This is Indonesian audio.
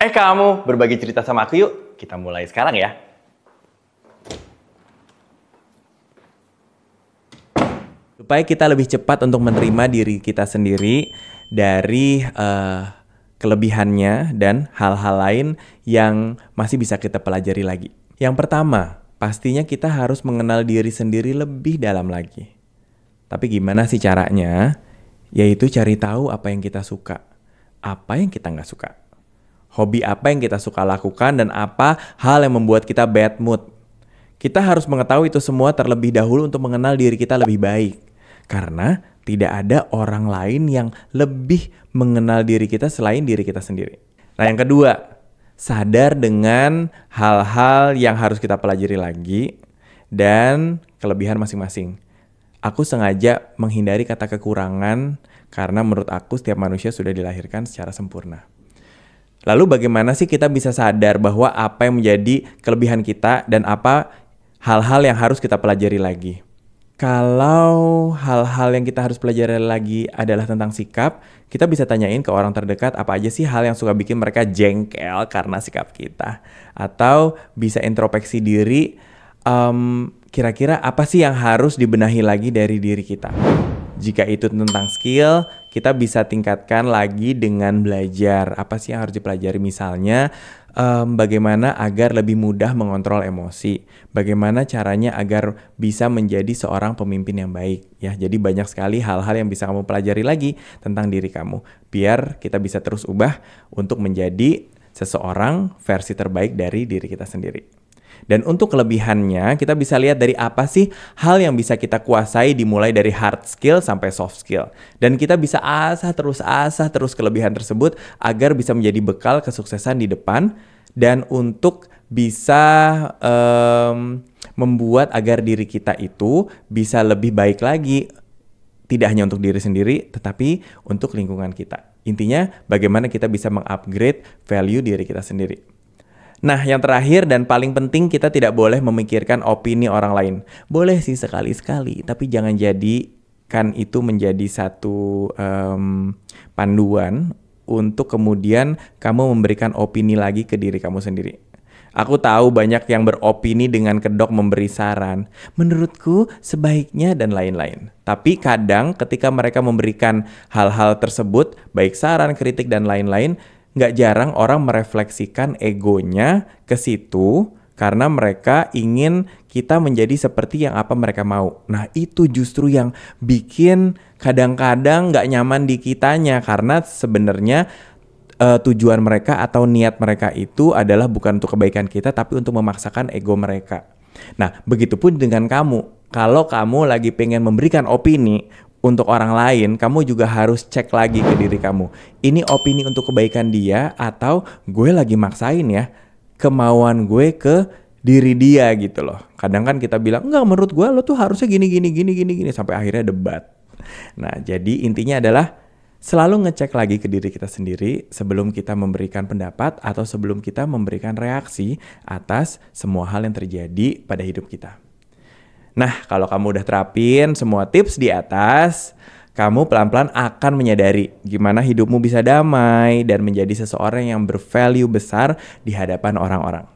Kamu berbagi cerita sama aku yuk. Kita mulai sekarang ya. Supaya kita lebih cepat untuk menerima diri kita sendiri dari kelebihannya dan hal-hal lain yang masih bisa kita pelajari lagi. Yang pertama, pastinya kita harus mengenal diri sendiri lebih dalam lagi. Tapi gimana sih caranya? Yaitu cari tahu apa yang kita suka, apa yang kita nggak suka. Hobi apa yang kita suka lakukan dan apa hal yang membuat kita bad mood. Kita harus mengetahui itu semua terlebih dahulu untuk mengenal diri kita lebih baik. Karena tidak ada orang lain yang lebih mengenal diri kita selain diri kita sendiri. Nah, yang kedua, sadar dengan hal-hal yang harus kita pelajari lagi dan kelebihan masing-masing. Aku sengaja menghindari kata kekurangan karena menurut aku setiap manusia sudah dilahirkan secara sempurna. Lalu bagaimana sih kita bisa sadar bahwa apa yang menjadi kelebihan kita dan apa hal-hal yang harus kita pelajari lagi? Kalau hal-hal yang kita harus pelajari lagi adalah tentang sikap, kita bisa tanyain ke orang terdekat apa aja sih hal yang suka bikin mereka jengkel karena sikap kita. Atau bisa introspeksi diri, kira-kira apa sih yang harus dibenahi lagi dari diri kita. Jika itu tentang skill, kita bisa tingkatkan lagi dengan belajar. Apa sih yang harus dipelajari? Misalnya, bagaimana agar lebih mudah mengontrol emosi. Bagaimana caranya agar bisa menjadi seorang pemimpin yang baik. Ya, jadi banyak sekali hal-hal yang bisa kamu pelajari lagi tentang diri kamu. Biar kita bisa terus ubah untuk menjadi seseorang versi terbaik dari diri kita sendiri. Dan untuk kelebihannya, kita bisa lihat dari apa sih hal yang bisa kita kuasai dimulai dari hard skill sampai soft skill. Dan kita bisa asah terus kelebihan tersebut agar bisa menjadi bekal kesuksesan di depan dan untuk bisa membuat agar diri kita itu bisa lebih baik lagi. Tidak hanya untuk diri sendiri, tetapi untuk lingkungan kita. Intinya, bagaimana kita bisa mengupgrade value diri kita sendiri. Nah, yang terakhir dan paling penting, kita tidak boleh memikirkan opini orang lain. Boleh sih sekali-sekali, tapi jangan jadikan itu menjadi satu panduan untuk kemudian kamu memberikan opini lagi ke diri kamu sendiri. Aku tahu banyak yang beropini dengan kedok memberi saran. Menurutku sebaiknya dan lain-lain. Tapi kadang ketika mereka memberikan hal-hal tersebut, baik saran, kritik, dan lain-lain, nggak jarang orang merefleksikan egonya ke situ karena mereka ingin kita menjadi seperti yang apa mereka mau. Nah, itu justru yang bikin kadang-kadang nggak nyaman di kitanya karena sebenarnya tujuan mereka atau niat mereka itu adalah bukan untuk kebaikan kita tapi untuk memaksakan ego mereka. Nah, begitupun dengan kamu. Kalau kamu lagi pengen memberikan opini untuk orang lain, kamu juga harus cek lagi ke diri kamu. Ini opini untuk kebaikan dia atau gue lagi maksain ya kemauan gue ke diri dia gitu loh. Kadang kan kita bilang, enggak, menurut gue lo tuh harusnya gini sampai akhirnya debat. Nah, jadi intinya adalah selalu ngecek lagi ke diri kita sendiri sebelum kita memberikan pendapat atau sebelum kita memberikan reaksi atas semua hal yang terjadi pada hidup kita. Nah, kalau kamu udah terapin semua tips di atas, kamu pelan-pelan akan menyadari gimana hidupmu bisa damai dan menjadi seseorang yang bervalue besar di hadapan orang-orang.